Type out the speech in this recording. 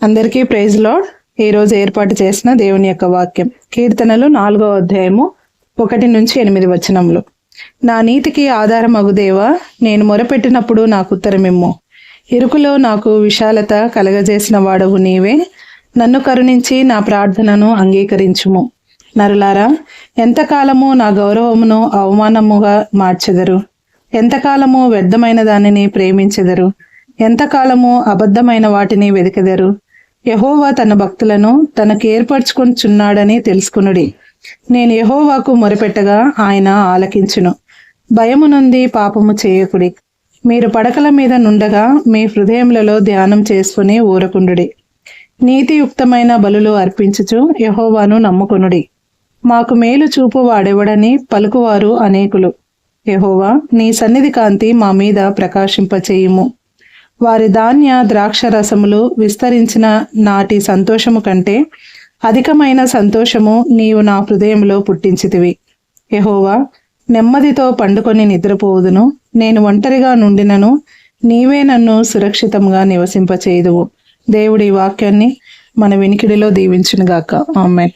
అందరికీ praise lord. ఈరోజు ఏర్పాటు చేసిన దేవుని యొక్క వాక్యం కీర్తనలు 4వ అధ్యాయము 1-8 వచనములు. నా నీతికి ఆధారమగు దేవా, నేను మొరపెట్టినప్పుడు నాకు ఉత్తరమిమ్ము. ఇరుకులో నాకు విశాలత కలగజేసిన వాడవు నీవే. నన్ను కరుణించి నా ప్రార్థనను అంగీకరించుము. నరులారా, ఎంతకాలము నా గౌరవమును అవమానముగా మార్చెదరు? ఎంతకాలము వ్యర్థమైన దానిని ప్రేమించెదరు? ఎంతకాలము అబద్ధమైన వాటిని వెదికెదరు? యెహోవా తన భక్తులను తనకు ఏర్పరచుకొనుచున్నాడని తెలుసుకునుడి. నేను యెహోవాకు మొరపెట్టగా ఆయన ఆలకించును. భయము నుండి పాపము చేయకుడి. మీరు పడకల మీద నుండగా మీ హృదయములలో ధ్యానం చేసుకుని ఊరకుండుడి. నీతియుక్తమైన బలులు అర్పించుచు యెహోవాను నమ్ముకొనుడి. మాకు మేలు చూపు వాడెవడని పలుకువారు అనేకులు. యెహోవా, నీ సన్నిధి కాంతి మా మీద ప్రకాశింపచేయుము. వారి ధాన్య ద్రాక్ష రసములు విస్తరించిన నాటి సంతోషము కంటే అధికమైన సంతోషము నీవు నా హృదయంలో పుట్టించితివి. యెహోవా, నెమ్మదితో పండుకొని నిద్రపోవుదును. నేను ఒంటరిగా నుండినను నీవే నన్ను సురక్షితంగా నివసింపచేయుదువు. దేవుడి వాక్యాన్ని మన వినికిడిలో దీవించునుగాక. ఆమేన్.